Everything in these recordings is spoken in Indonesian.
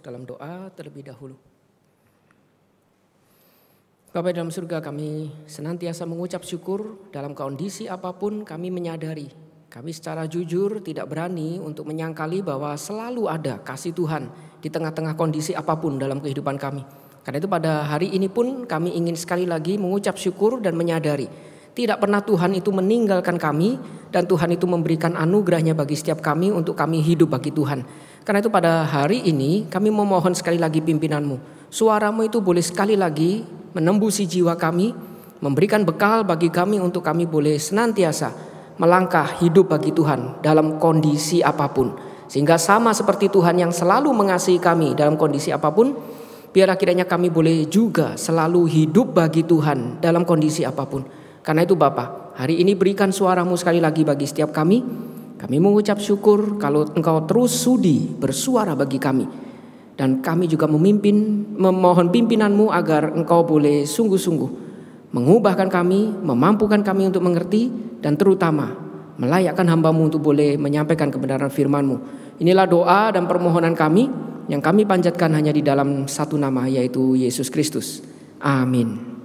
dalam doa terlebih dahulu. Bapa dalam surga, kami senantiasa mengucap syukur dalam kondisi apapun. Kami menyadari, kami secara jujur tidak berani untuk menyangkali bahwa selalu ada kasih Tuhan di tengah-tengah kondisi apapun dalam kehidupan kami. Karena itu pada hari ini pun kami ingin sekali lagi mengucap syukur dan menyadari tidak pernah Tuhan itu meninggalkan kami, dan Tuhan itu memberikan anugerahnya bagi setiap kami untuk kami hidup bagi Tuhan. Karena itu pada hari ini kami memohon sekali lagi pimpinan-Mu. Suara-Mu itu boleh sekali lagi menembusi jiwa kami, memberikan bekal bagi kami untuk kami boleh senantiasa melangkah hidup bagi Tuhan dalam kondisi apapun. Sehingga sama seperti Tuhan yang selalu mengasihi kami dalam kondisi apapun, biarlah kiranya kami boleh juga selalu hidup bagi Tuhan dalam kondisi apapun. Karena itu Bapa, hari ini berikan suara-Mu sekali lagi bagi setiap kami. Kami mengucap syukur kalau Engkau terus sudi bersuara bagi kami. Dan kami juga memohon pimpinan-Mu agar Engkau boleh sungguh-sungguh mengubahkan kami, memampukan kami untuk mengerti, dan terutama melayakkan hamba-Mu untuk boleh menyampaikan kebenaran firman-Mu. Inilah doa dan permohonan kami yang kami panjatkan hanya di dalam satu nama, yaitu Yesus Kristus. Amin.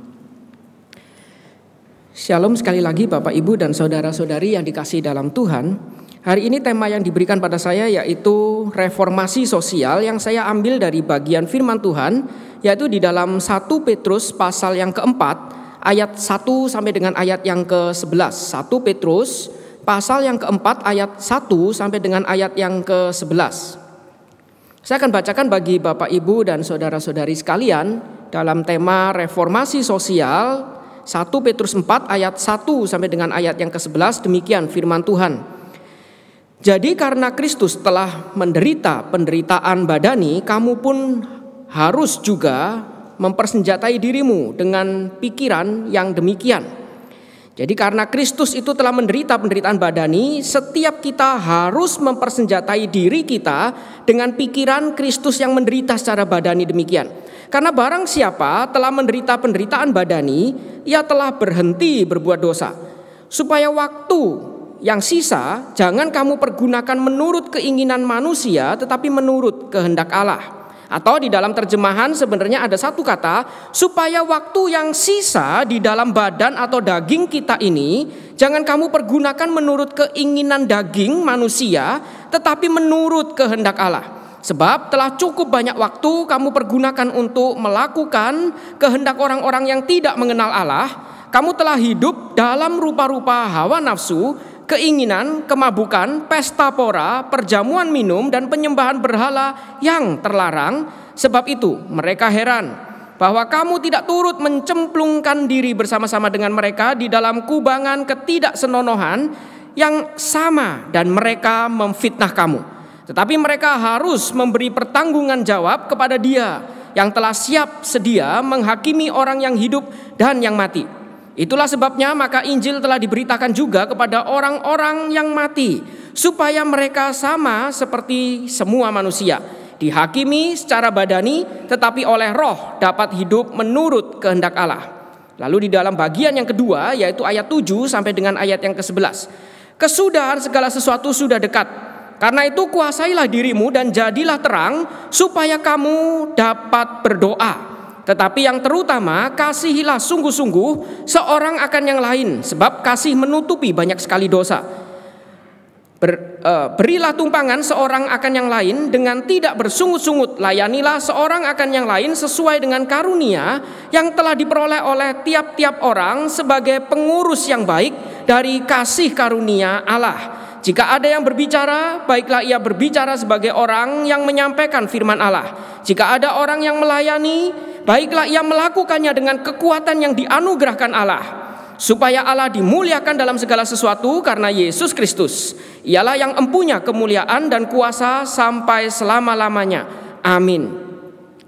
Shalom sekali lagi Bapak, Ibu, dan saudara-saudari yang dikasihi dalam Tuhan. Hari ini tema yang diberikan pada saya yaitu reformasi sosial, yang saya ambil dari bagian firman Tuhan, yaitu di dalam 1 Petrus pasal yang keempat ayat 1 sampai dengan ayat yang ke-11. 1 Petrus pasal yang keempat ayat 1 sampai dengan ayat yang ke-11. Saya akan bacakan bagi Bapak, Ibu, dan saudara-saudari sekalian dalam tema reformasi sosial, 1 Petrus 4 ayat 1 sampai dengan ayat yang ke-11. Demikian firman Tuhan. Jadi karena Kristus telah menderita penderitaan badani, kamu pun harus juga mempersenjatai dirimu dengan pikiran yang demikian. Jadi karena Kristus itu telah menderita penderitaan badani, setiap kita harus mempersenjatai diri kita dengan pikiran Kristus yang menderita secara badani demikian. Karena barang siapa telah menderita penderitaan badani, ia telah berhenti berbuat dosa. Supaya waktu yang sisa jangan kamu pergunakan menurut keinginan manusia, tetapi menurut kehendak Allah. Atau di dalam terjemahan sebenarnya ada satu kata, supaya waktu yang sisa di dalam badan atau daging kita ini jangan kamu pergunakan menurut keinginan daging manusia, tetapi menurut kehendak Allah. Sebab telah cukup banyak waktu kamu pergunakan untuk melakukan kehendak orang-orang yang tidak mengenal Allah. Kamu telah hidup dalam rupa-rupa hawa nafsu, keinginan, kemabukan, pesta pora, perjamuan minum, dan penyembahan berhala yang terlarang. Sebab itu mereka heran bahwa kamu tidak turut mencemplungkan diri bersama-sama dengan mereka di dalam kubangan ketidaksenonohan yang sama, dan mereka memfitnah kamu. Tetapi mereka harus memberi pertanggungan jawab kepada Dia yang telah siap sedia menghakimi orang yang hidup dan yang mati. Itulah sebabnya maka Injil telah diberitakan juga kepada orang-orang yang mati, supaya mereka sama seperti semua manusia, dihakimi secara badani, tetapi oleh roh dapat hidup menurut kehendak Allah. Lalu di dalam bagian yang kedua, yaitu ayat 7 sampai dengan ayat yang ke-11. Kesudahan segala sesuatu sudah dekat. Karena itu kuasailah dirimu dan jadilah terang, supaya kamu dapat berdoa. Tetapi yang terutama, kasihilah sungguh-sungguh seorang akan yang lain, sebab kasih menutupi banyak sekali dosa. Berilah tumpangan seorang akan yang lain dengan tidak bersungut-sungut. Layanilah seorang akan yang lain sesuai dengan karunia yang telah diperoleh oleh tiap-tiap orang sebagai pengurus yang baik dari kasih karunia Allah. Jika ada yang berbicara, baiklah ia berbicara sebagai orang yang menyampaikan firman Allah. Jika ada orang yang melayani, baiklah ia melakukannya dengan kekuatan yang dianugerahkan Allah, supaya Allah dimuliakan dalam segala sesuatu karena Yesus Kristus. Ialah yang empunya kemuliaan dan kuasa sampai selama-lamanya. Amin.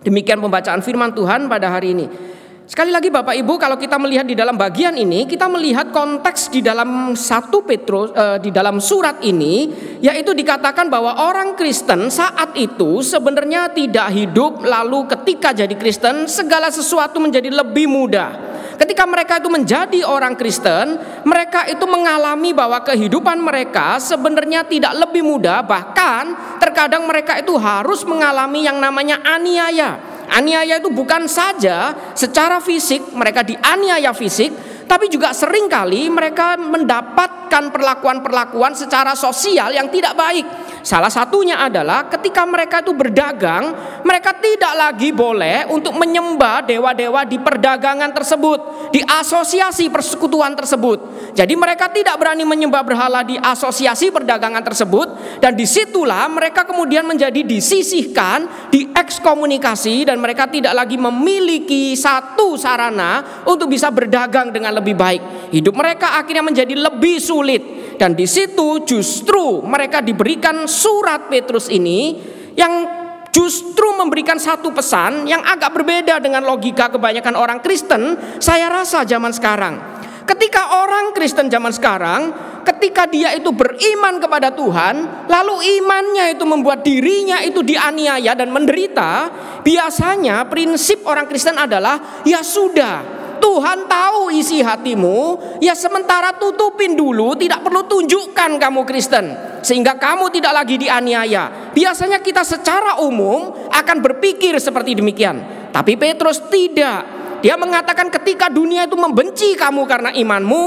Demikian pembacaan firman Tuhan pada hari ini. Sekali lagi Bapak Ibu, kalau kita melihat di dalam bagian ini, kita melihat konteks di dalam 1 Petrus, di dalam surat ini, yaitu dikatakan bahwa orang Kristen saat itu sebenarnya tidak hidup lalu ketika jadi Kristen segala sesuatu menjadi lebih mudah. Ketika mereka itu menjadi orang Kristen, mereka itu mengalami bahwa kehidupan mereka sebenarnya tidak lebih mudah. Bahkan terkadang mereka itu harus mengalami yang namanya aniaya. Aniaya itu bukan saja secara fisik, mereka dianiaya fisik, tapi juga seringkali mereka mendapatkan perlakuan-perlakuan secara sosial yang tidak baik. Salah satunya adalah ketika mereka itu berdagang, mereka tidak lagi boleh untuk menyembah dewa-dewa di perdagangan tersebut, di asosiasi persekutuan tersebut. Jadi mereka tidak berani menyembah berhala di asosiasi perdagangan tersebut, dan disitulah mereka kemudian menjadi disisihkan, diekskomunikasi, dan mereka tidak lagi memiliki satu sarana untuk bisa berdagang dengan lebih baik. Hidup mereka akhirnya menjadi lebih sulit. Dan di situ justru mereka diberikan surat Petrus ini yang justru memberikan satu pesan yang agak berbeda dengan logika kebanyakan orang Kristen, saya rasa zaman sekarang. Ketika orang Kristen zaman sekarang, ketika dia itu beriman kepada Tuhan, lalu imannya itu membuat dirinya itu dianiaya dan menderita, biasanya prinsip orang Kristen adalah, ya sudah, Tuhan tahu isi hatimu, ya sementara tutupin dulu, tidak perlu tunjukkan kamu Kristen, sehingga kamu tidak lagi dianiaya. Biasanya kita secara umum akan berpikir seperti demikian. Tapi Petrus tidak. Dia mengatakan ketika dunia itu membenci kamu karena imanmu,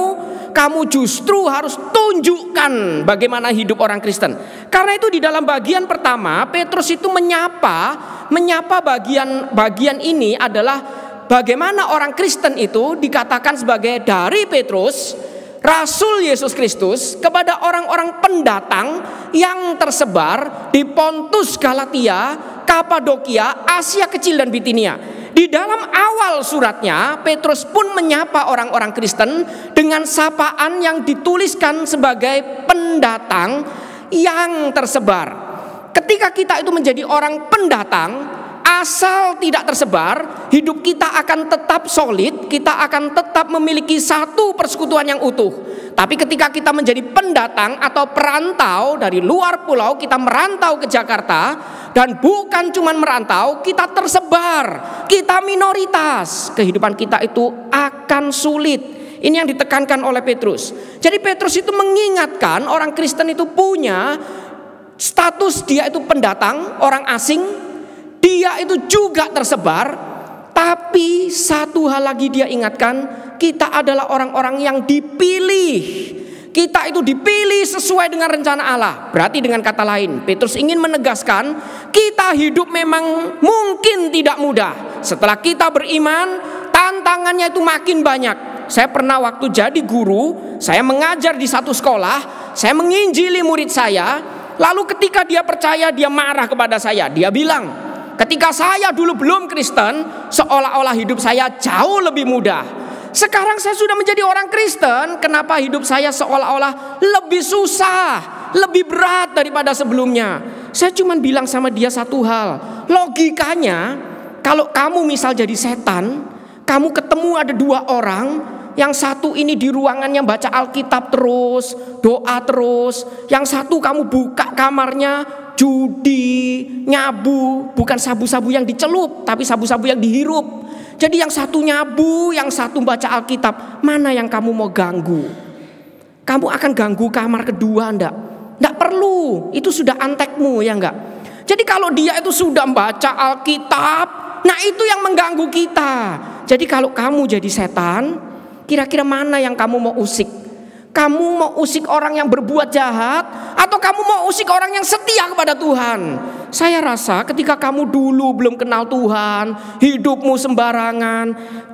kamu justru harus tunjukkan bagaimana hidup orang Kristen. Karena itu di dalam bagian pertama, Petrus itu menyapa bagian ini adalah bagaimana orang Kristen itu dikatakan sebagai dari Petrus, Rasul Yesus Kristus, kepada orang-orang pendatang yang tersebar di Pontus, Galatia, Kapadokia, Asia Kecil dan Bitinia. Di dalam awal suratnya, Petrus pun menyapa orang-orang Kristen dengan sapaan yang dituliskan sebagai pendatang yang tersebar. Ketika kita itu menjadi orang pendatang, asal tidak tersebar, hidup kita akan tetap solid, kita akan tetap memiliki satu persekutuan yang utuh. Tapi ketika kita menjadi pendatang atau perantau dari luar pulau, kita merantau ke Jakarta, dan bukan cuma merantau, kita tersebar, kita minoritas, kehidupan kita itu akan sulit. Ini yang ditekankan oleh Petrus. Jadi Petrus itu mengingatkan orang Kristen itu punya status, dia itu pendatang, orang asing, dia itu juga tersebar. Tapi satu hal lagi dia ingatkan, kita adalah orang-orang yang dipilih. Kita itu dipilih sesuai dengan rencana Allah. Berarti dengan kata lain, Petrus ingin menegaskan, kita hidup memang mungkin tidak mudah. Setelah kita beriman, tantangannya itu makin banyak. Saya pernah waktu jadi guru, saya mengajar di satu sekolah, saya menginjili murid saya. Lalu ketika dia percaya, dia marah kepada saya. Dia bilang, ketika saya dulu belum Kristen, seolah-olah hidup saya jauh lebih mudah. Sekarang saya sudah menjadi orang Kristen, kenapa hidup saya seolah-olah lebih susah, lebih berat daripada sebelumnya? Saya cuma bilang sama dia satu hal, logikanya kalau kamu misal jadi setan, kamu ketemu ada dua orang, yang satu ini di ruangannya baca Alkitab terus, doa terus, yang satu kamu buka kamarnya judi, nyabu, bukan sabu-sabu yang dicelup, tapi sabu-sabu yang dihirup. Jadi yang satu nyabu, yang satu baca Alkitab, mana yang kamu mau ganggu? Kamu akan ganggu kamar kedua enggak? Enggak perlu, itu sudah antekmu ya enggak? Jadi kalau dia itu sudah baca Alkitab, nah itu yang mengganggu kita. Jadi kalau kamu jadi setan, kira-kira mana yang kamu mau usik? Kamu mau usik orang yang berbuat jahat, atau kamu mau usik orang yang setia kepada Tuhan? Saya rasa ketika kamu dulu belum kenal Tuhan, hidupmu sembarangan,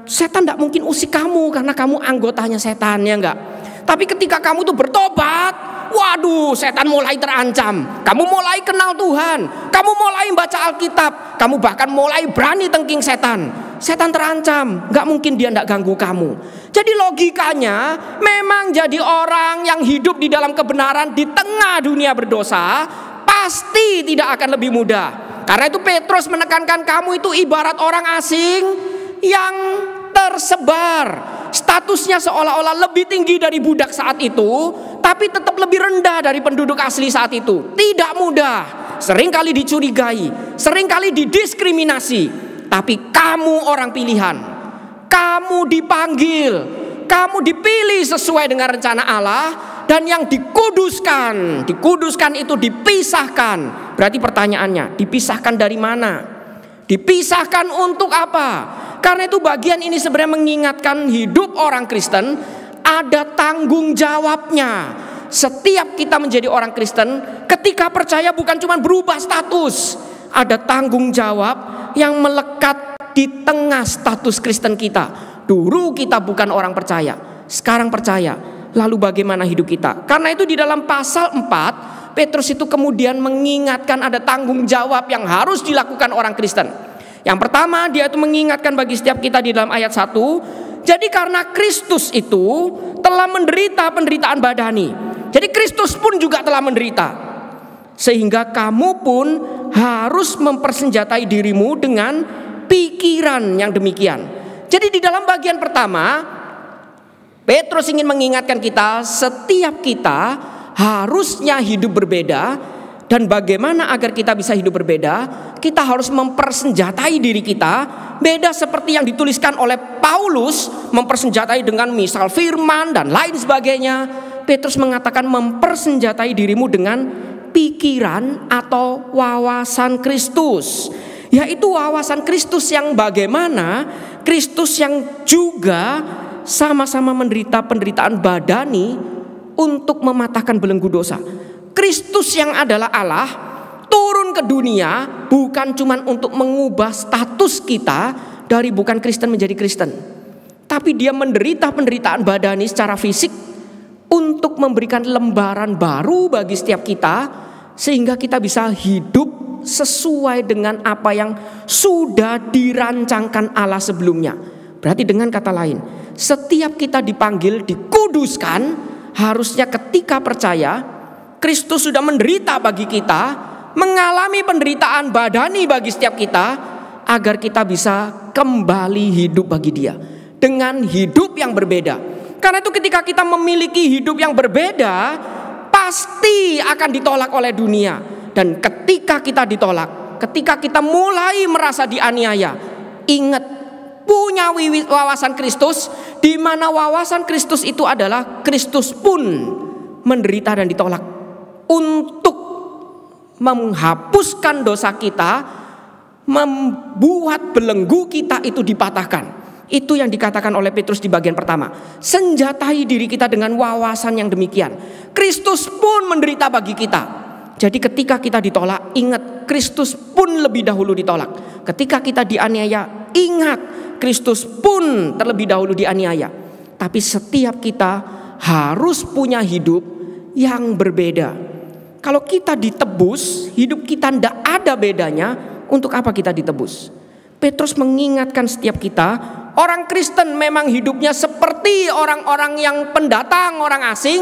setan tidak mungkin usik kamu karena kamu anggotanya setan, ya enggak? Tapi ketika kamu tuh bertobat, waduh, setan mulai terancam. Kamu mulai kenal Tuhan, kamu mulai baca Alkitab, kamu bahkan mulai berani tengking setan. Setan terancam, nggak mungkin dia nggak ganggu kamu. Jadi logikanya memang jadi orang yang hidup di dalam kebenaran di tengah dunia berdosa pasti tidak akan lebih mudah. Karena itu Petrus menekankan kamu itu ibarat orang asing yang tersebar. Statusnya seolah-olah lebih tinggi dari budak saat itu, tapi tetap lebih rendah dari penduduk asli saat itu. Tidak mudah, seringkali dicurigai, seringkali didiskriminasi. Tapi kamu orang pilihan. Kamu dipanggil, kamu dipilih sesuai dengan rencana Allah. Dan yang dikuduskan itu dipisahkan. Berarti pertanyaannya, dipisahkan dari mana? Dipisahkan untuk apa? Karena itu bagian ini sebenarnya mengingatkan hidup orang Kristen ada tanggung jawabnya. Setiap kita menjadi orang Kristen, ketika percaya bukan cuma berubah status, ada tanggung jawab yang melekat di tengah status Kristen kita. Dulu kita bukan orang percaya, sekarang percaya. Lalu bagaimana hidup kita? Karena itu di dalam pasal 4, Petrus itu kemudian mengingatkan ada tanggung jawab yang harus dilakukan orang Kristen. Yang pertama, dia itu mengingatkan bagi setiap kita di dalam ayat 1. Jadi karena Kristus itu telah menderita penderitaan badani, jadi Kristus pun juga telah menderita. Sehingga kamu pun harus mempersenjatai dirimu dengan pikiran yang demikian. Jadi di dalam bagian pertama, Petrus ingin mengingatkan kita, setiap kita harusnya hidup berbeda. Dan bagaimana agar kita bisa hidup berbeda? Kita harus mempersenjatai diri kita. Beda seperti yang dituliskan oleh Paulus, mempersenjatai dengan misal firman dan lain sebagainya. Petrus mengatakan mempersenjatai dirimu dengan pikiran atau wawasan Kristus. Yaitu wawasan Kristus yang bagaimana? Kristus yang juga sama-sama menderita penderitaan badani untuk mematahkan belenggu dosa. Kristus yang adalah Allah turun ke dunia bukan cuma untuk mengubah status kita dari bukan Kristen menjadi Kristen, tapi dia menderita penderitaan badani secara fisik untuk memberikan lembaran baru bagi setiap kita, sehingga kita bisa hidup sesuai dengan apa yang sudah dirancangkan Allah sebelumnya. Berarti dengan kata lain, setiap kita dipanggil, dikuduskan, harusnya ketika percaya, Kristus sudah menderita bagi kita, mengalami penderitaan badani bagi setiap kita, agar kita bisa kembali hidup bagi Dia dengan hidup yang berbeda. Karena itu ketika kita memiliki hidup yang berbeda, pasti akan ditolak oleh dunia. Dan ketika kita ditolak, ketika kita mulai merasa dianiaya, ingat, punya wawasan Kristus, di mana wawasan Kristus itu adalah Kristus pun menderita dan ditolak untuk menghapuskan dosa kita, membuat belenggu kita itu dipatahkan. Itu yang dikatakan oleh Petrus di bagian pertama. Senjatai diri kita dengan wawasan yang demikian. Kristus pun menderita bagi kita. Jadi ketika kita ditolak, ingat Kristus pun lebih dahulu ditolak. Ketika kita dianiaya, ingat Kristus pun terlebih dahulu dianiaya. Tapi setiap kita harus punya hidup yang berbeda. Kalau kita ditebus, hidup kita tidak ada bedanya. Untuk apa kita ditebus? Petrus mengingatkan setiap kita, orang Kristen memang hidupnya seperti orang-orang yang pendatang, orang asing,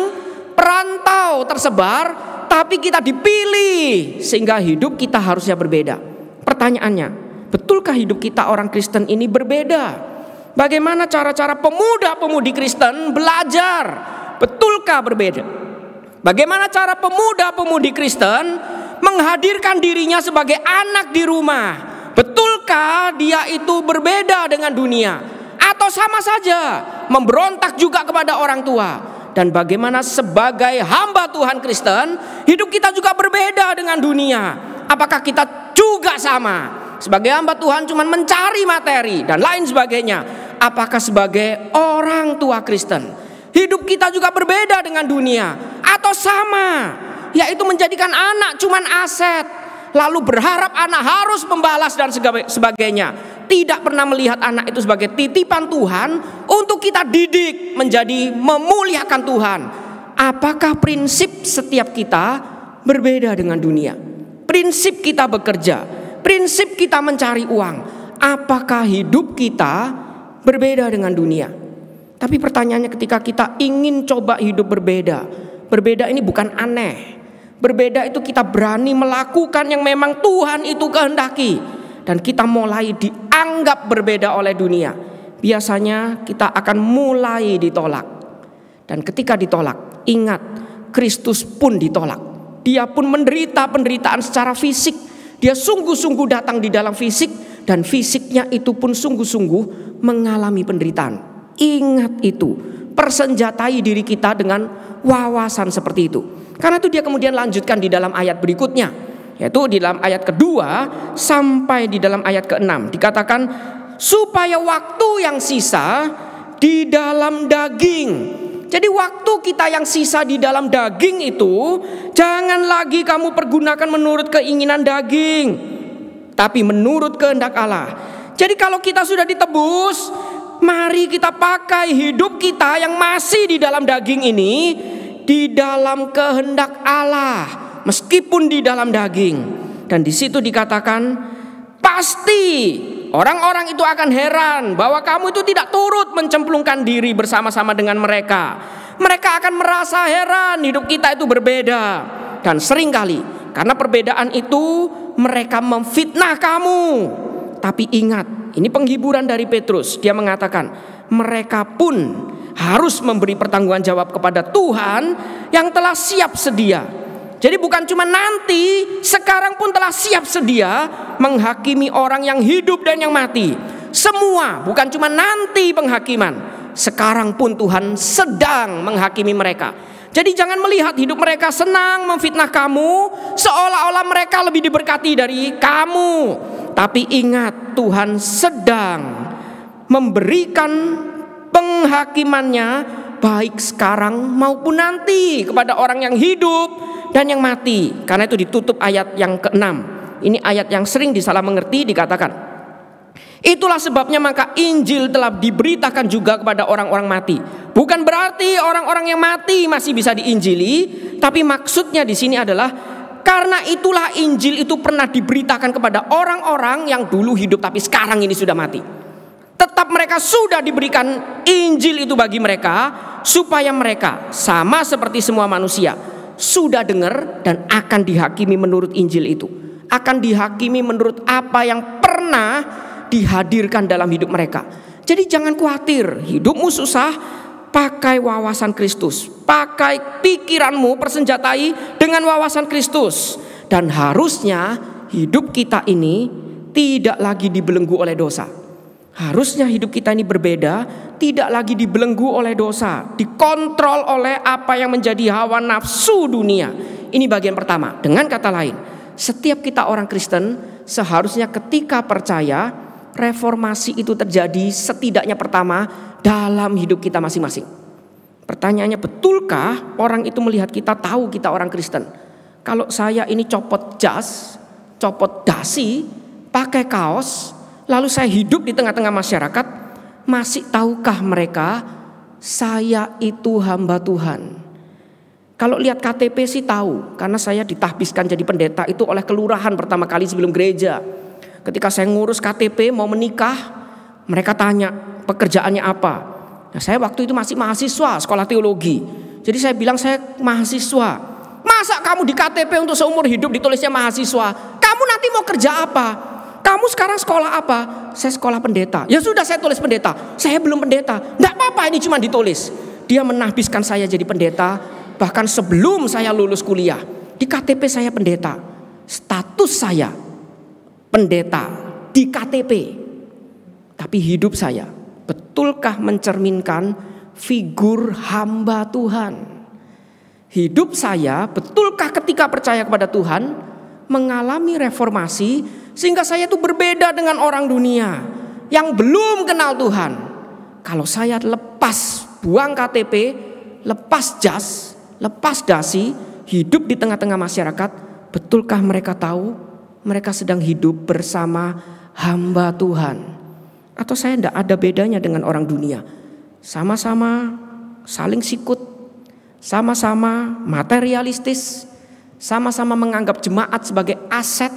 perantau tersebar. Tapi kita dipilih sehingga hidup kita harusnya berbeda. Pertanyaannya, betulkah hidup kita orang Kristen ini berbeda? Bagaimana cara-cara pemuda-pemudi Kristen belajar? Betulkah berbeda? Bagaimana cara pemuda-pemudi Kristen menghadirkan dirinya sebagai anak di rumah? Betulkah dia itu berbeda dengan dunia? Atau sama saja memberontak juga kepada orang tua? Dan bagaimana sebagai hamba Tuhan Kristen, hidup kita juga berbeda dengan dunia? Apakah kita juga sama? Sebagai hamba Tuhan cuma mencari materi dan lain sebagainya. Apakah sebagai orang tua Kristen, hidup kita juga berbeda dengan dunia? Atau sama, yaitu menjadikan anak cuma aset, lalu berharap anak harus membalas dan sebagainya. Tidak pernah melihat anak itu sebagai titipan Tuhan untuk kita didik menjadi memuliakan Tuhan. Apakah prinsip setiap kita berbeda dengan dunia? Prinsip kita bekerja, prinsip kita mencari uang, apakah hidup kita berbeda dengan dunia? Tapi pertanyaannya, ketika kita ingin coba hidup berbeda, berbeda ini bukan aneh. Berbeda itu kita berani melakukan yang memang Tuhan itu kehendaki. Dan kita mulai dianggap berbeda oleh dunia. Biasanya kita akan mulai ditolak. Dan ketika ditolak, ingat, Kristus pun ditolak. Dia pun menderita penderitaan secara fisik. Dia sungguh-sungguh datang di dalam fisik. dan fisiknya itu pun sungguh-sungguh mengalami penderitaan. Ingat itu, persenjatai diri kita dengan wawasan seperti itu. Karena itu dia kemudian lanjutkan di dalam ayat berikutnya, yaitu di dalam ayat kedua sampai di dalam ayat ke-6 dikatakan, supaya waktu yang sisa di dalam daging. Jadi waktu kita yang sisa di dalam daging itu jangan lagi kamu pergunakan menurut keinginan daging, tapi menurut kehendak Allah. Jadi kalau kita sudah ditebus, mari kita pakai hidup kita yang masih di dalam daging ini di dalam kehendak Allah, meskipun di dalam daging. Dan di situ dikatakan, pasti orang-orang itu akan heran bahwa kamu itu tidak turut mencemplungkan diri bersama-sama dengan mereka. Mereka akan merasa heran hidup kita itu berbeda. Dan seringkali karena perbedaan itu mereka memfitnah kamu. Tapi ingat, ini penghiburan dari Petrus. Dia mengatakan mereka pun harus memberi pertanggungan jawab kepada Tuhan yang telah siap sedia. Jadi bukan cuma nanti, sekarang pun telah siap sedia menghakimi orang yang hidup dan yang mati. Semua, bukan cuma nanti penghakiman, sekarang pun Tuhan sedang menghakimi mereka. Jadi jangan melihat hidup mereka senang memfitnah kamu seolah-olah mereka lebih diberkati dari kamu. Tapi ingat, Tuhan sedang memberikan penghakimannya baik sekarang maupun nanti kepada orang yang hidup dan yang mati. Karena itu ditutup ayat yang ke-6. Ini ayat yang sering disalah mengerti, dikatakan, itulah sebabnya maka Injil telah diberitakan juga kepada orang-orang mati. Bukan berarti orang-orang yang mati masih bisa diinjili, tapi maksudnya di sini adalah karena itulah Injil itu pernah diberitakan kepada orang-orang yang dulu hidup tapi sekarang ini sudah mati. Tetap mereka sudah diberikan Injil itu bagi mereka, supaya mereka sama seperti semua manusia sudah dengar dan akan dihakimi menurut Injil itu. Akan dihakimi menurut apa yang pernah dihadirkan dalam hidup mereka. Jadi jangan khawatir, hidupmu susah, pakai wawasan Kristus. Pakai pikiranmu, persenjatai dengan wawasan Kristus. Dan harusnya hidup kita ini tidak lagi dibelenggu oleh dosa. Harusnya hidup kita ini berbeda, tidak lagi dibelenggu oleh dosa, dikontrol oleh apa yang menjadi hawa nafsu dunia. Ini bagian pertama. Dengan kata lain, setiap kita orang Kristen seharusnya ketika percaya, reformasi itu terjadi setidaknya pertama dalam hidup kita masing-masing. Pertanyaannya, betulkah orang itu melihat kita tahu kita orang Kristen? Kalau saya ini copot jas, copot dasi, pakai kaos, lalu saya hidup di tengah-tengah masyarakat, masih tahukah mereka saya itu hamba Tuhan? Kalau lihat KTP sih tahu, karena saya ditahbiskan jadi pendeta itu oleh kelurahan pertama kali sebelum gereja. Ketika saya ngurus KTP mau menikah, mereka tanya pekerjaannya apa. Nah, saya waktu itu masih mahasiswa sekolah teologi. Jadi saya bilang saya mahasiswa. Masa kamu di KTP untuk seumur hidup ditulisnya mahasiswa? Kamu nanti mau kerja apa? Kamu sekarang sekolah apa? Saya sekolah pendeta. Ya sudah, saya tulis pendeta. Saya belum pendeta. Enggak apa-apa, ini cuma ditulis. Dia menahbiskan saya jadi pendeta. Bahkan sebelum saya lulus kuliah, di KTP saya pendeta. Status saya pendeta di KTP. Tapi hidup saya betulkah mencerminkan figur hamba Tuhan? Hidup saya betulkah ketika percaya kepada Tuhan mengalami reformasi sehingga saya itu berbeda dengan orang dunia yang belum kenal Tuhan? Kalau saya lepas buang KTP, lepas jas, lepas dasi, hidup di tengah-tengah masyarakat, betulkah mereka tahu mereka sedang hidup bersama hamba Tuhan? Atau saya tidak ada bedanya dengan orang dunia? Sama-sama saling sikut, sama-sama materialistis, sama-sama menganggap jemaat sebagai aset.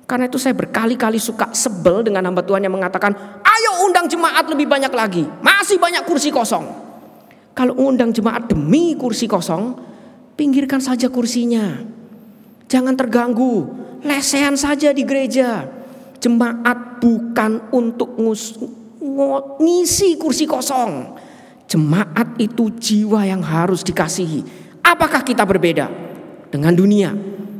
Karena itu saya berkali-kali suka sebel dengan hamba Tuhan yang mengatakan, ayo undang jemaat lebih banyak lagi, masih banyak kursi kosong. Kalau undang jemaat demi kursi kosong, pinggirkan saja kursinya. Jangan terganggu, lesehan saja di gereja. Jemaat bukan untuk ngisi kursi kosong. Jemaat itu jiwa yang harus dikasihi. Apakah kita berbeda dengan dunia?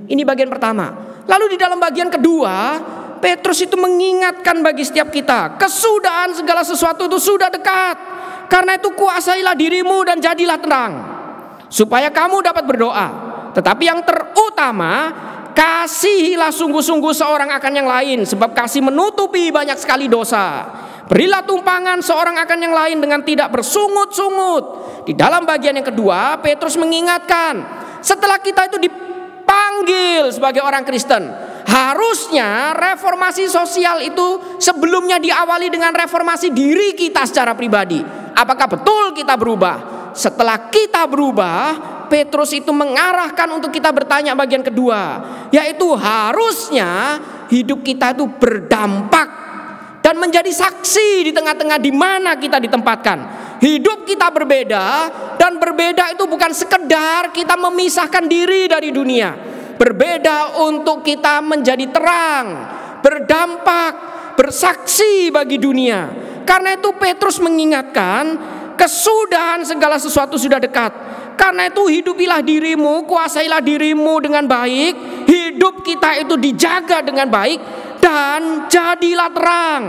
Ini bagian pertama. Lalu di dalam bagian kedua, Petrus itu mengingatkan bagi setiap kita, kesudahan segala sesuatu itu sudah dekat. Karena itu kuasailah dirimu dan jadilah tenang, supaya kamu dapat berdoa. Tetapi yang terutama, kasihilah sungguh-sungguh seorang akan yang lain, sebab kasih menutupi banyak sekali dosa. Berilah tumpangan seorang akan yang lain dengan tidak bersungut-sungut. Di dalam bagian yang kedua, Petrus mengingatkan, setelah kita itu dipanggil sebagai orang Kristen, harusnya reformasi sosial itu sebelumnya diawali dengan reformasi diri kita secara pribadi. Apakah betul kita berubah? Setelah kita berubah, Petrus itu mengarahkan untuk kita bertanya bagian kedua, yaitu harusnya hidup kita itu berdampak dan menjadi saksi di tengah-tengah di mana kita ditempatkan. Hidup kita berbeda, dan berbeda itu bukan sekedar kita memisahkan diri dari dunia. Berbeda untuk kita menjadi terang, berdampak, bersaksi bagi dunia. Karena itu Petrus mengingatkan, kesudahan segala sesuatu sudah dekat. Karena itu hidupilah dirimu, kuasailah dirimu dengan baik. Hidup kita itu dijaga dengan baik, dan jadilah terang,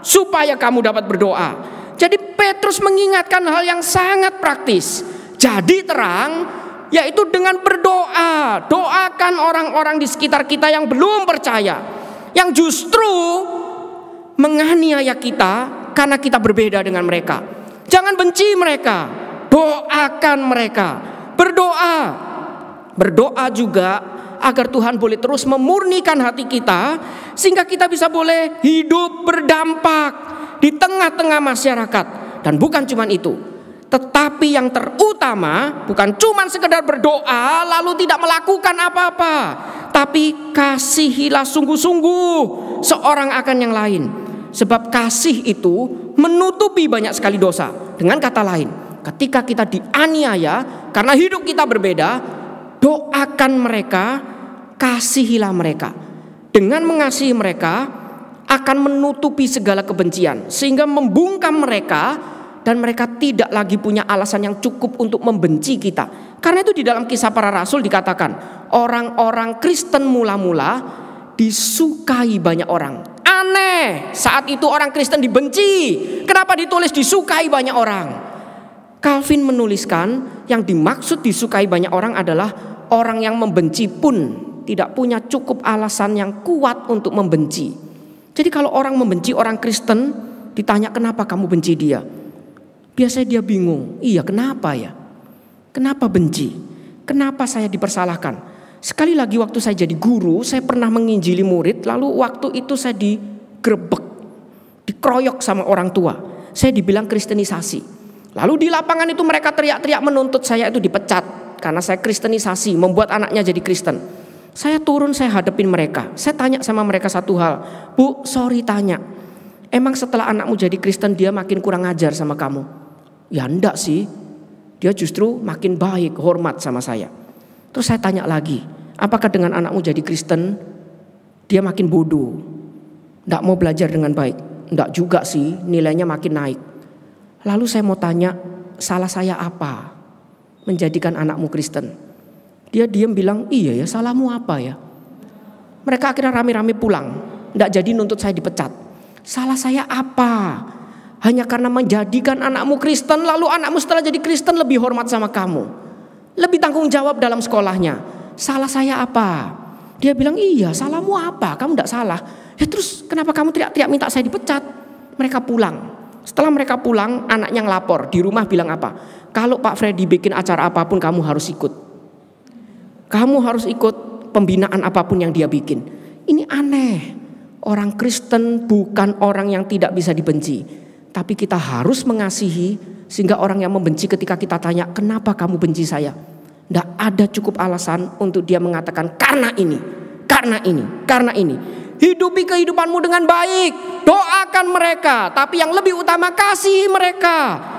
supaya kamu dapat berdoa. Jadi Petrus mengingatkan hal yang sangat praktis. Jadi terang, yaitu dengan berdoa. Doakan orang-orang di sekitar kita yang belum percaya, yang justru menganiaya kita karena kita berbeda dengan mereka. Jangan benci mereka, doakan mereka. Berdoa juga agar Tuhan boleh terus memurnikan hati kita, sehingga kita bisa boleh hidup berdampak di tengah-tengah masyarakat. Dan bukan cuma itu, tetapi yang terutama bukan cuma sekedar berdoa lalu tidak melakukan apa-apa, tapi kasihilah sungguh-sungguh seorang akan yang lain. Sebab kasih itu menutupi banyak sekali dosa. Dengan kata lain, ketika kita dianiaya karena hidup kita berbeda, doakan mereka, kasihilah mereka. Dengan mengasihi mereka akan menutupi segala kebencian, sehingga membungkam mereka, dan mereka tidak lagi punya alasan yang cukup untuk membenci kita. Karena itu di dalam Kisah Para Rasul dikatakan, orang-orang Kristen mula-mula disukai banyak orang. Aneh, saat itu orang Kristen dibenci. Kenapa ditulis disukai banyak orang? Calvin menuliskan, yang dimaksud disukai banyak orang adalah orang yang membenci pun tidak punya cukup alasan yang kuat untuk membenci. Jadi kalau orang membenci orang Kristen, ditanya kenapa kamu benci dia, biasanya dia bingung. Iya, kenapa ya? Kenapa benci? Kenapa saya dipersalahkan? Sekali lagi waktu saya jadi guru, saya pernah menginjili murid, lalu waktu itu saya digrebek, dikeroyok sama orang tua. Saya dibilang kristenisasi. Lalu di lapangan itu mereka teriak-teriak menuntut saya itu dipecat karena saya kristenisasi, membuat anaknya jadi Kristen. Saya turun, saya hadapin mereka. Saya tanya sama mereka satu hal, Bu, sorry tanya, emang setelah anakmu jadi Kristen dia makin kurang ajar sama kamu? Ya enggak sih, dia justru makin baik, hormat sama saya. Terus saya tanya lagi, apakah dengan anakmu jadi Kristen dia makin bodoh, enggak mau belajar dengan baik? Enggak juga sih, nilainya makin naik. Lalu saya mau tanya, salah saya apa menjadikan anakmu Kristen? Dia diam bilang, iya ya, salahmu apa ya? Mereka akhirnya rame-rame pulang, enggak jadi nuntut saya dipecat. Salah saya apa? Hanya karena menjadikan anakmu Kristen, lalu anakmu setelah jadi Kristen lebih hormat sama kamu, lebih tanggung jawab dalam sekolahnya. Salah saya apa? Dia bilang, iya, salahmu apa? Kamu enggak salah. Ya terus kenapa kamu teriak-teriak minta saya dipecat? Mereka pulang. Setelah mereka pulang, anaknya ngelapor. Di rumah bilang apa? Kalau Pak Freddy bikin acara apapun kamu harus ikut. Kamu harus ikut pembinaan apapun yang dia bikin. Ini aneh. Orang Kristen bukan orang yang tidak bisa dibenci, tapi kita harus mengasihi, sehingga orang yang membenci ketika kita tanya, kenapa kamu benci saya? Tidak ada cukup alasan untuk dia mengatakan karena ini, karena ini, karena ini. Hidupi kehidupanmu dengan baik, doakan mereka, tapi yang lebih utama kasih mereka.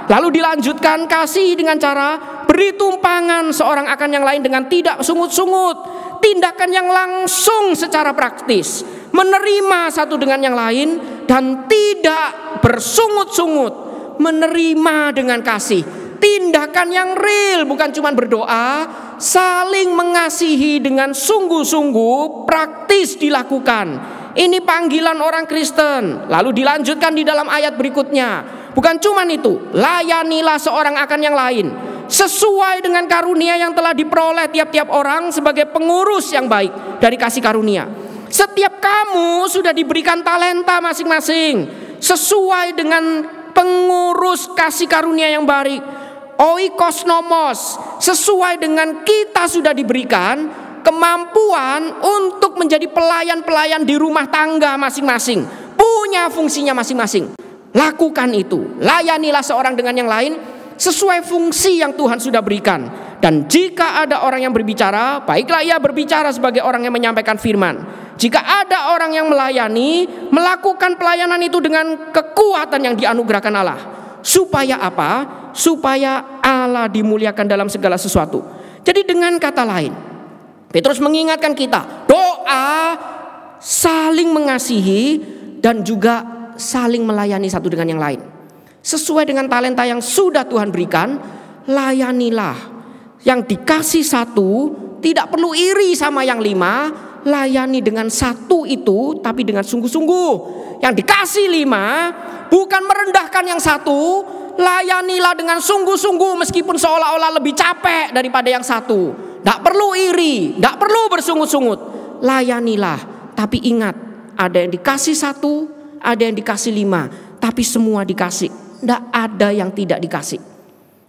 Lalu dilanjutkan, kasih dengan cara beri tumpangan seorang akan yang lain dengan tidak sungut-sungut. Tindakan yang langsung secara praktis, menerima satu dengan yang lain dan tidak bersungut-sungut, menerima dengan kasih. Tindakan yang real, bukan cuma berdoa, saling mengasihi dengan sungguh-sungguh praktis dilakukan. Ini panggilan orang Kristen. Lalu dilanjutkan di dalam ayat berikutnya. Bukan cuma itu, layanilah seorang akan yang lain sesuai dengan karunia yang telah diperoleh tiap-tiap orang sebagai pengurus yang baik dari kasih karunia. Setiap kamu sudah diberikan talenta masing-masing sesuai dengan pengurus kasih karunia yang baik, oikos nomos, sesuai dengan kita sudah diberikan kemampuan untuk menjadi pelayan-pelayan di rumah tangga masing-masing, punya fungsinya masing-masing. Lakukan itu, layanilah seorang dengan yang lain sesuai fungsi yang Tuhan sudah berikan. Dan jika ada orang yang berbicara, baiklah ia berbicara sebagai orang yang menyampaikan firman. Jika ada orang yang melayani, melakukan pelayanan itu dengan kekuatan yang dianugerahkan Allah. Supaya apa? Supaya Allah dimuliakan dalam segala sesuatu. Jadi dengan kata lain, Petrus mengingatkan kita, doa saling mengasihi dan juga saling melayani satu dengan yang lain. Sesuai dengan talenta yang sudah Tuhan berikan, layanilah. Yang dikasih satu, tidak perlu iri sama yang 5, layani dengan satu itu, tapi dengan sungguh-sungguh. Yang dikasih 5, bukan merendahkan yang satu, layanilah dengan sungguh-sungguh meskipun seolah-olah lebih capek daripada yang satu. Tidak perlu iri, tidak perlu bersungut-sungut, layanilah. Tapi ingat, ada yang dikasih satu, ada yang dikasih 5, tapi semua dikasih. Tidak ada yang tidak dikasih.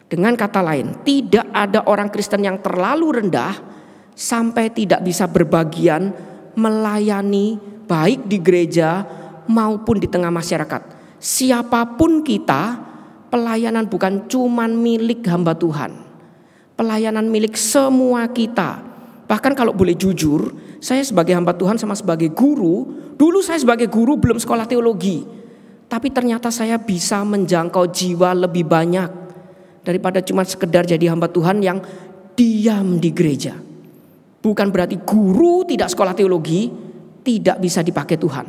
Dengan kata lain, tidak ada orang Kristen yang terlalu rendah sampai tidak bisa berbagian melayani baik di gereja maupun di tengah masyarakat. Siapapun kita, pelayanan bukan cuma milik hamba Tuhan. Pelayanan milik semua kita. Bahkan kalau boleh jujur, saya sebagai hamba Tuhan sama sebagai guru, dulu saya sebagai guru belum sekolah teologi. Tapi ternyata saya bisa menjangkau jiwa lebih banyak daripada cuma sekedar jadi hamba Tuhan yang diam di gereja. Bukan berarti guru tidak sekolah teologi tidak bisa dipakai Tuhan.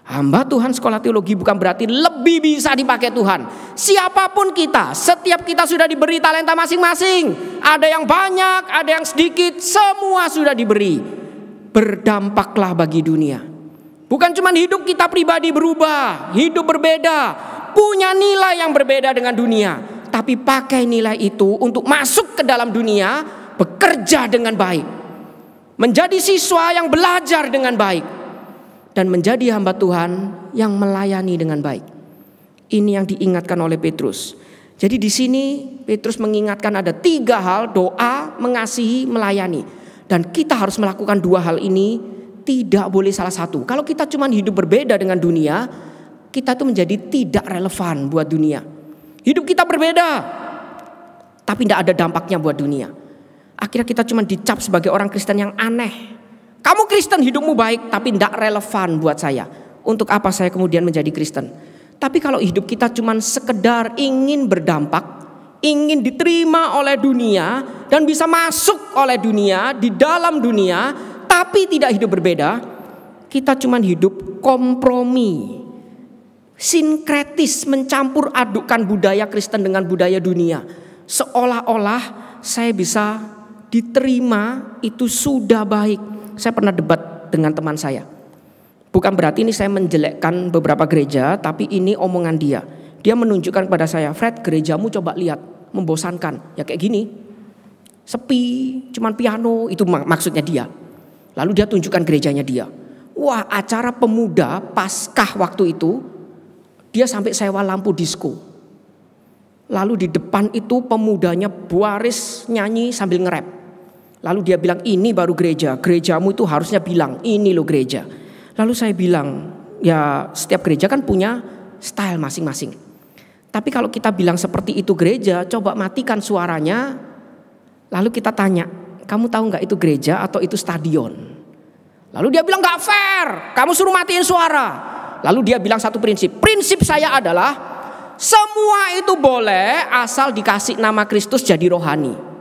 Hamba Tuhan sekolah teologi bukan berarti lebih bisa dipakai Tuhan. Siapapun kita, setiap kita sudah diberi talenta masing-masing. Ada yang banyak, ada yang sedikit, semua sudah diberi. Berdampaklah bagi dunia. Bukan cuma hidup kita pribadi berubah, hidup berbeda, punya nilai yang berbeda dengan dunia. Tapi pakai nilai itu untuk masuk ke dalam dunia, bekerja dengan baik. Menjadi siswa yang belajar dengan baik. Dan menjadi hamba Tuhan yang melayani dengan baik. Ini yang diingatkan oleh Petrus. Jadi di sini Petrus mengingatkan ada 3 hal, doa, mengasihi, melayani. Dan kita harus melakukan 2 hal ini. Tidak boleh salah satu. Kalau kita cuma hidup berbeda dengan dunia, kita tuh menjadi tidak relevan buat dunia. Hidup kita berbeda, tapi tidak ada dampaknya buat dunia. Akhirnya kita cuma dicap sebagai orang Kristen yang aneh. Kamu Kristen, hidupmu baik, tapi tidak relevan buat saya. Untuk apa saya kemudian menjadi Kristen? Tapi kalau hidup kita cuma sekedar ingin berdampak, ingin diterima oleh dunia, dan bisa masuk oleh dunia, di dalam dunia, tapi tidak hidup berbeda, kita cuma hidup kompromi, sinkretis, mencampur adukkan budaya Kristen dengan budaya dunia. Seolah-olah saya bisa diterima, itu sudah baik. Saya pernah debat dengan teman saya. Bukan berarti ini saya menjelekkan beberapa gereja, tapi ini omongan dia. Dia menunjukkan kepada saya, Fred, gerejamu coba lihat, membosankan. Ya kayak gini, sepi, cuman piano, itu maksudnya dia. Lalu dia tunjukkan gerejanya dia. Wah, acara pemuda Paskah waktu itu, dia sampai sewa lampu disko. Lalu di depan itu pemudanya baris nyanyi sambil nge-rap. Lalu dia bilang, ini baru gereja. Gerejamu itu harusnya bilang, ini loh gereja. Lalu saya bilang, ya setiap gereja kan punya style masing-masing. Tapi kalau kita bilang seperti itu gereja, coba matikan suaranya. Lalu kita tanya, kamu tahu gak itu gereja atau itu stadion? Lalu dia bilang gak fair, kamu suruh matiin suara. Lalu dia bilang satu prinsip. Prinsip saya adalah semua itu boleh asal dikasih nama Kristus jadi rohani.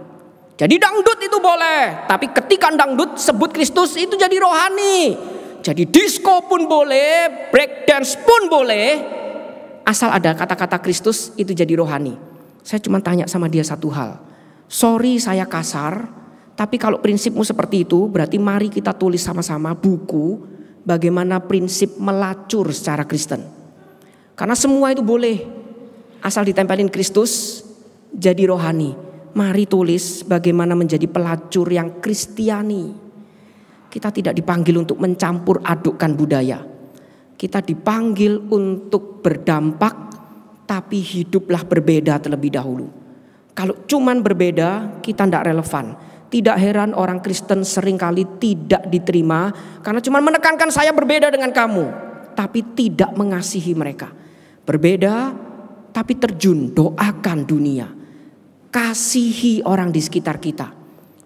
Jadi dangdut itu boleh, tapi ketika dangdut sebut Kristus itu jadi rohani. Jadi disco pun boleh, break dance pun boleh, asal ada kata-kata Kristus itu jadi rohani. Saya cuma tanya sama dia satu hal. Sorry saya kasar, tapi kalau prinsipmu seperti itu, berarti mari kita tulis sama-sama buku bagaimana prinsip melacur secara Kristen. Karena semua itu boleh, asal ditempelin Kristus jadi rohani. Mari tulis bagaimana menjadi pelacur yang Kristiani. Kita tidak dipanggil untuk mencampur adukkan budaya. Kita dipanggil untuk berdampak, tapi hiduplah berbeda terlebih dahulu. Kalau cuman berbeda, kita tidak relevan. Tidak heran orang Kristen seringkali tidak diterima karena cuma menekankan saya berbeda dengan kamu, tapi tidak mengasihi mereka. Berbeda tapi terjun, doakan dunia. Kasihi orang di sekitar kita.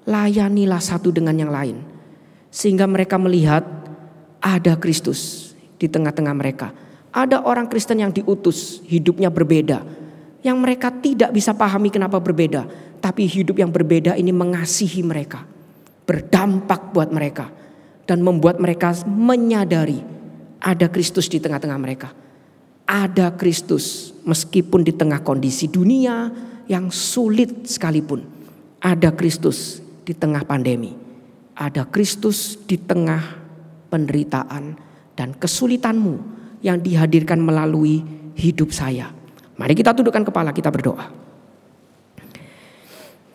Layanilah satu dengan yang lain. Sehingga mereka melihat ada Kristus di tengah-tengah mereka. Ada orang Kristen yang diutus, hidupnya berbeda. Yang mereka tidak bisa pahami kenapa berbeda. Tapi hidup yang berbeda ini mengasihi mereka. Berdampak buat mereka. Dan membuat mereka menyadari ada Kristus di tengah-tengah mereka. Ada Kristus meskipun di tengah kondisi dunia yang sulit sekalipun. Ada Kristus di tengah pandemi. Ada Kristus di tengah penderitaan dan kesulitanmu yang dihadirkan melalui hidup saya. Mari kita tundukkan kepala, kita berdoa.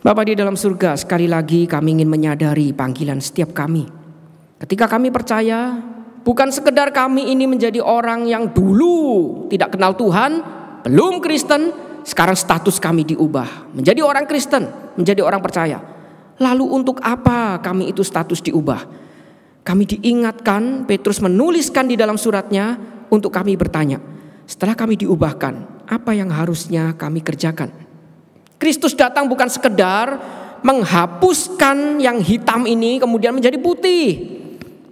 Bapa di dalam surga, sekali lagi kami ingin menyadari panggilan setiap kami. Ketika kami percaya, bukan sekedar kami ini menjadi orang yang dulu tidak kenal Tuhan, belum Kristen, sekarang status kami diubah. Menjadi orang Kristen, menjadi orang percaya. Lalu untuk apa kami itu status diubah? Kami diingatkan, Petrus menuliskan di dalam suratnya untuk kami bertanya. Setelah kami diubahkan, apa yang harusnya kami kerjakan? Kristus datang bukan sekedar menghapuskan yang hitam ini kemudian menjadi putih.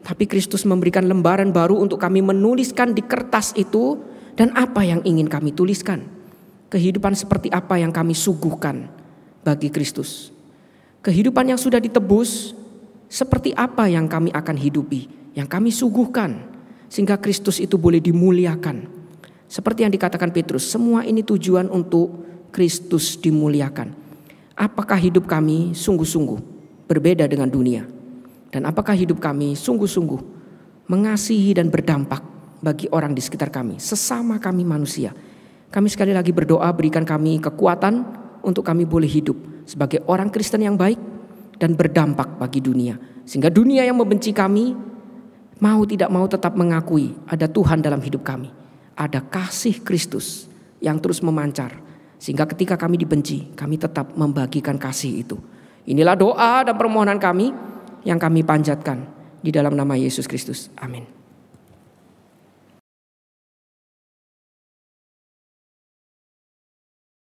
Tapi Kristus memberikan lembaran baru untuk kami menuliskan di kertas itu. Dan apa yang ingin kami tuliskan? Kehidupan seperti apa yang kami suguhkan bagi Kristus? Kehidupan yang sudah ditebus, seperti apa yang kami akan hidupi, yang kami suguhkan, sehingga Kristus itu boleh dimuliakan. Seperti yang dikatakan Petrus, semua ini tujuan untuk Kristus dimuliakan. Apakah hidup kami sungguh-sungguh berbeda dengan dunia? Dan apakah hidup kami sungguh-sungguh mengasihi dan berdampak bagi orang di sekitar kami, sesama kami manusia? Kami sekali lagi berdoa, berikan kami kekuatan untuk kami boleh hidup sebagai orang Kristen yang baik dan berdampak bagi dunia. Sehingga dunia yang membenci kami, mau tidak mau tetap mengakui ada Tuhan dalam hidup kami. Ada kasih Kristus yang terus memancar. Sehingga ketika kami dibenci, kami tetap membagikan kasih itu. Inilah doa dan permohonan kami yang kami panjatkan di dalam nama Yesus Kristus. Amin.